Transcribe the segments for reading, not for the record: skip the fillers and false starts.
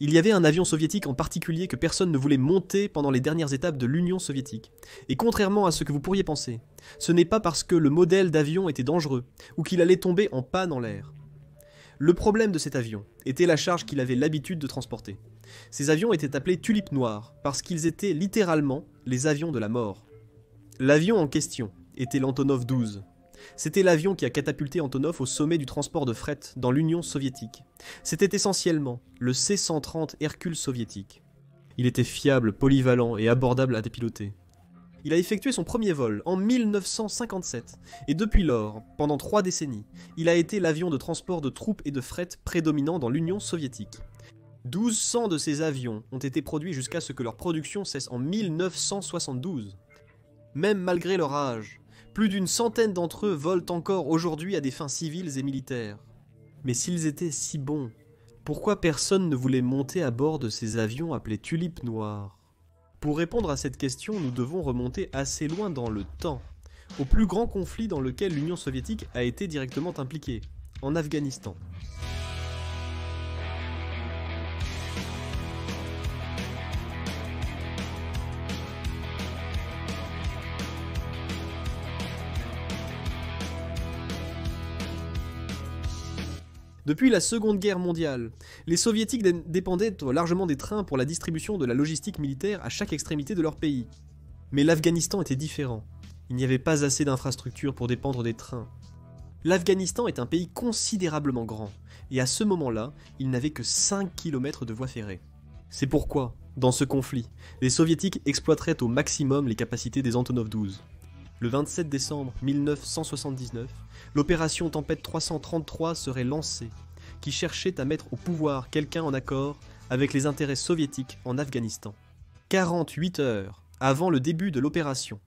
Il y avait un avion soviétique en particulier que personne ne voulait monter pendant les dernières étapes de l'Union soviétique. Et contrairement à ce que vous pourriez penser, ce n'est pas parce que le modèle d'avion était dangereux ou qu'il allait tomber en panne en l'air. Le problème de cet avion était la charge qu'il avait l'habitude de transporter. Ces avions étaient appelés tulipes noires parce qu'ils étaient littéralement les avions de la mort. L'avion en question était l'Antonov 12. C'était l'avion qui a catapulté Antonov au sommet du transport de fret dans l'Union soviétique. C'était essentiellement le C-130 Hercule soviétique. Il était fiable, polyvalent et abordable à piloter. Il a effectué son premier vol en 1957 et depuis lors, pendant 3 décennies, il a été l'avion de transport de troupes et de fret prédominant dans l'Union soviétique. 1200 de ces avions ont été produits jusqu'à ce que leur production cesse en 1972. Même malgré leur âge, plus d'une centaine d'entre eux volent encore aujourd'hui à des fins civiles et militaires. Mais s'ils étaient si bons, pourquoi personne ne voulait monter à bord de ces avions appelés tulipes noires ? Pour répondre à cette question, nous devons remonter assez loin dans le temps, au plus grand conflit dans lequel l'Union soviétique a été directement impliquée, en Afghanistan. Depuis la Seconde Guerre mondiale, les soviétiques dépendaient largement des trains pour la distribution de la logistique militaire à chaque extrémité de leur pays. Mais l'Afghanistan était différent. Il n'y avait pas assez d'infrastructures pour dépendre des trains. L'Afghanistan est un pays considérablement grand, et à ce moment-là, il n'avait que 5 km de voies ferrées. C'est pourquoi, dans ce conflit, les soviétiques exploiteraient au maximum les capacités des Antonov 12. Le 27 décembre 1979, l'opération Tempête 333 serait lancée, qui cherchait à mettre au pouvoir quelqu'un en accord avec les intérêts soviétiques en Afghanistan. 48 heures avant le début de l'opération,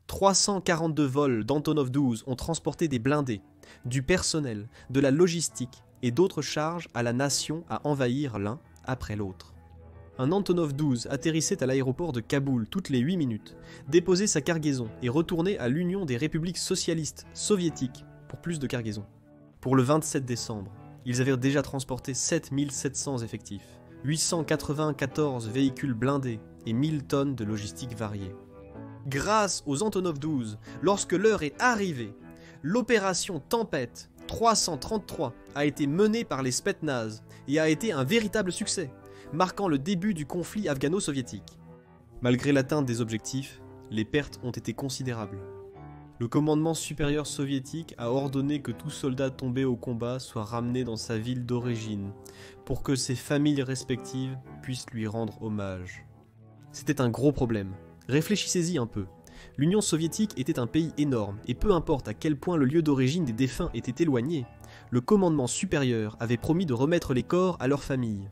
342 vols d'Antonov 12 ont transporté des blindés, du personnel, de la logistique et d'autres charges à la nation à envahir l'un après l'autre. Un Antonov 12 atterrissait à l'aéroport de Kaboul toutes les 8 minutes, déposait sa cargaison et retournait à l'Union des républiques socialistes soviétiques pour plus de cargaison. Pour le 27 décembre, ils avaient déjà transporté 7700 effectifs, 894 véhicules blindés et 1000 tonnes de logistique variée. Grâce aux Antonov 12, lorsque l'heure est arrivée, l'opération Tempête 333 a été menée par les Spetsnaz et a été un véritable succès, marquant le début du conflit afghano-soviétique. Malgré l'atteinte des objectifs, les pertes ont été considérables. Le commandement supérieur soviétique a ordonné que tout soldat tombé au combat soit ramené dans sa ville d'origine, pour que ses familles respectives puissent lui rendre hommage. C'était un gros problème. Réfléchissez-y un peu. L'Union soviétique était un pays énorme, et peu importe à quel point le lieu d'origine des défunts était éloigné, le commandement supérieur avait promis de remettre les corps à leurs familles.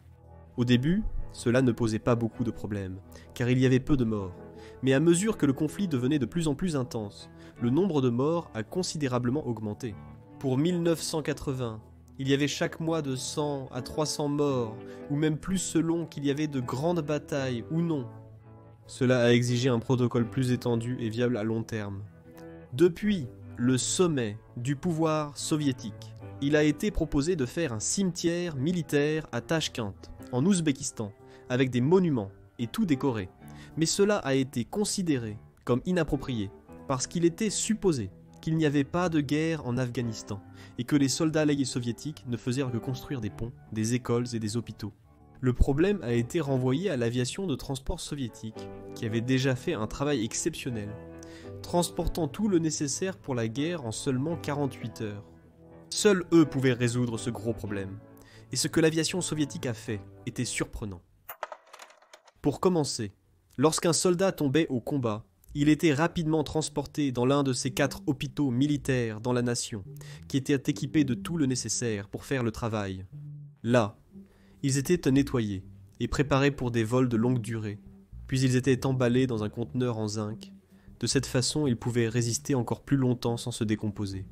Au début, cela ne posait pas beaucoup de problèmes, car il y avait peu de morts. Mais à mesure que le conflit devenait de plus en plus intense, le nombre de morts a considérablement augmenté. Pour 1980, il y avait chaque mois de 100 à 300 morts, ou même plus selon qu'il y avait de grandes batailles ou non. Cela a exigé un protocole plus étendu et viable à long terme. Depuis le sommet du pouvoir soviétique, il a été proposé de faire un cimetière militaire à Tachkent, en Ouzbékistan, avec des monuments et tout décoré. Mais cela a été considéré comme inapproprié, parce qu'il était supposé qu'il n'y avait pas de guerre en Afghanistan, et que les soldats alliés soviétiques ne faisaient que construire des ponts, des écoles et des hôpitaux. Le problème a été renvoyé à l'aviation de transport soviétique, qui avait déjà fait un travail exceptionnel, transportant tout le nécessaire pour la guerre en seulement 48 heures. Seuls eux pouvaient résoudre ce gros problème. Et ce que l'aviation soviétique a fait était surprenant. Pour commencer, lorsqu'un soldat tombait au combat, il était rapidement transporté dans l'un de ces 4 hôpitaux militaires dans la nation, qui étaient équipés de tout le nécessaire pour faire le travail. Là, ils étaient nettoyés et préparés pour des vols de longue durée, puis ils étaient emballés dans un conteneur en zinc. De cette façon, ils pouvaient résister encore plus longtemps sans se décomposer.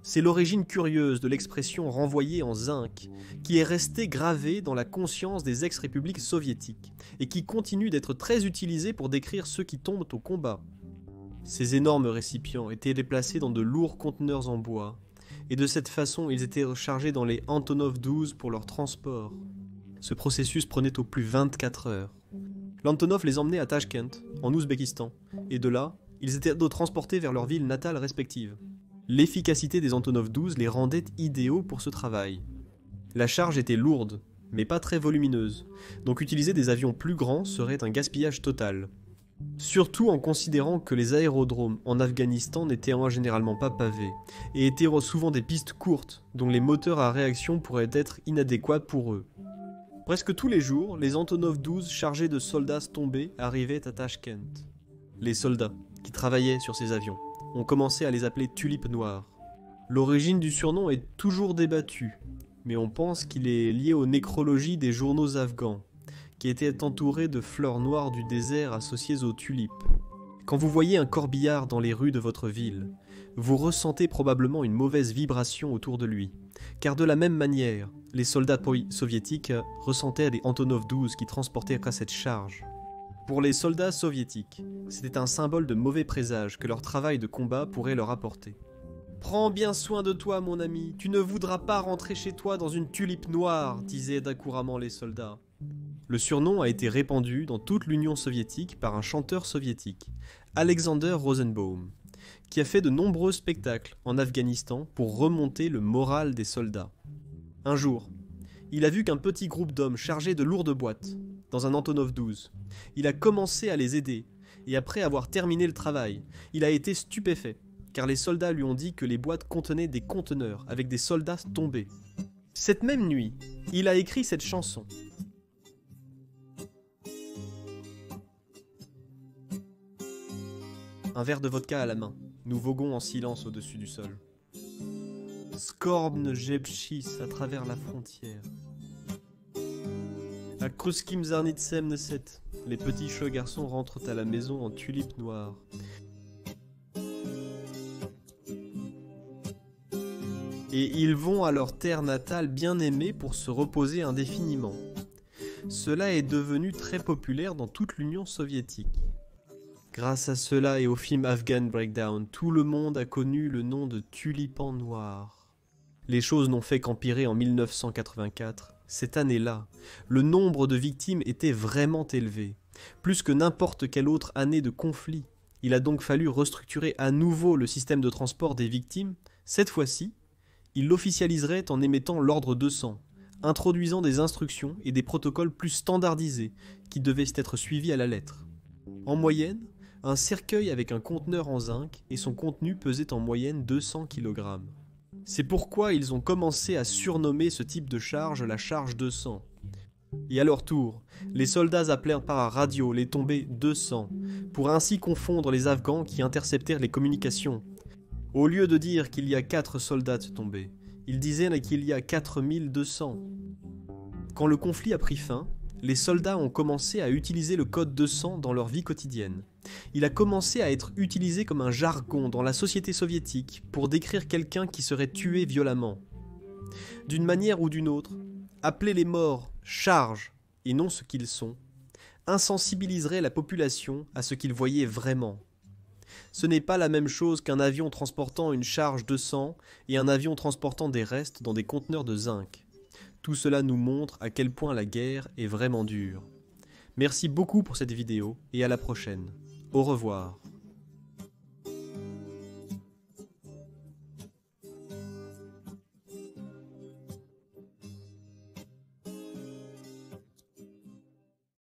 C'est l'origine curieuse de l'expression renvoyée en zinc, qui est restée gravée dans la conscience des ex-républiques soviétiques, et qui continue d'être très utilisée pour décrire ceux qui tombent au combat. Ces énormes récipients étaient déplacés dans de lourds conteneurs en bois, et de cette façon ils étaient rechargés dans les Antonov 12 pour leur transport. Ce processus prenait au plus 24 heures. L'Antonov les emmenait à Tachkent, en Ouzbékistan, et de là, ils étaient transportés vers leurs villes natales respectives. L'efficacité des Antonov 12 les rendait idéaux pour ce travail. La charge était lourde, mais pas très volumineuse, donc utiliser des avions plus grands serait un gaspillage total. Surtout en considérant que les aérodromes en Afghanistan n'étaient généralement pas pavés, et étaient souvent des pistes courtes, dont les moteurs à réaction pourraient être inadéquats pour eux. Presque tous les jours, les Antonov 12 chargés de soldats tombés arrivaient à Tachkent. Les soldats, qui travaillaient sur ces avions, ont commencé à les appeler tulipes noires. L'origine du surnom est toujours débattue, mais on pense qu'il est lié aux nécrologies des journaux afghans, qui étaient entourés de fleurs noires du désert associées aux tulipes. Quand vous voyez un corbillard dans les rues de votre ville, vous ressentez probablement une mauvaise vibration autour de lui, car de la même manière, les soldats soviétiques ressentaient des Antonov 12 qui transportaient cette charge. Pour les soldats soviétiques, c'était un symbole de mauvais présage que leur travail de combat pourrait leur apporter. « Prends bien soin de toi, mon ami, tu ne voudras pas rentrer chez toi dans une tulipe noire », disaient couramment les soldats. Le surnom a été répandu dans toute l'Union soviétique par un chanteur soviétique, Alexander Rosenbaum, qui a fait de nombreux spectacles en Afghanistan pour remonter le moral des soldats. Un jour, il a vu qu'un petit groupe d'hommes chargés de lourdes boîtes, dans un Antonov 12, il a commencé à les aider, et après avoir terminé le travail, il a été stupéfait, car les soldats lui ont dit que les boîtes contenaient des conteneurs avec des soldats tombés. Cette même nuit, il a écrit cette chanson. Un verre de vodka à la main, nous voguons en silence au-dessus du sol. Skorbne jebchis à travers la frontière. À Kruskim Zarnitsem Neset, les petits cheveux garçons rentrent à la maison en tulipes noires. Et ils vont à leur terre natale bien aimée pour se reposer indéfiniment. Cela est devenu très populaire dans toute l'Union soviétique. Grâce à cela et au film Afghan Breakdown, tout le monde a connu le nom de tulipan noir. Les choses n'ont fait qu'empirer en 1984. Cette année-là, le nombre de victimes était vraiment élevé, plus que n'importe quelle autre année de conflit. Il a donc fallu restructurer à nouveau le système de transport des victimes. Cette fois-ci, il l'officialiserait en émettant l'ordre 200, introduisant des instructions et des protocoles plus standardisés qui devaient être suivis à la lettre. En moyenne, un cercueil avec un conteneur en zinc et son contenu pesait en moyenne 200 kg. C'est pourquoi ils ont commencé à surnommer ce type de charge la charge 200. Et à leur tour, les soldats appelèrent par radio les tombés 200, pour ainsi confondre les Afghans qui interceptèrent les communications. Au lieu de dire qu'il y a 4 soldats tombés, ils disaient qu'il y a 4200. Quand le conflit a pris fin, les soldats ont commencé à utiliser le code 200 dans leur vie quotidienne. Il a commencé à être utilisé comme un jargon dans la société soviétique pour décrire quelqu'un qui serait tué violemment. D'une manière ou d'une autre, appeler les morts « charges » et non ce qu'ils sont, insensibiliserait la population à ce qu'ils voyaient vraiment. Ce n'est pas la même chose qu'un avion transportant une charge de sang et un avion transportant des restes dans des conteneurs de zinc. Tout cela nous montre à quel point la guerre est vraiment dure. Merci beaucoup pour cette vidéo et à la prochaine. Au revoir.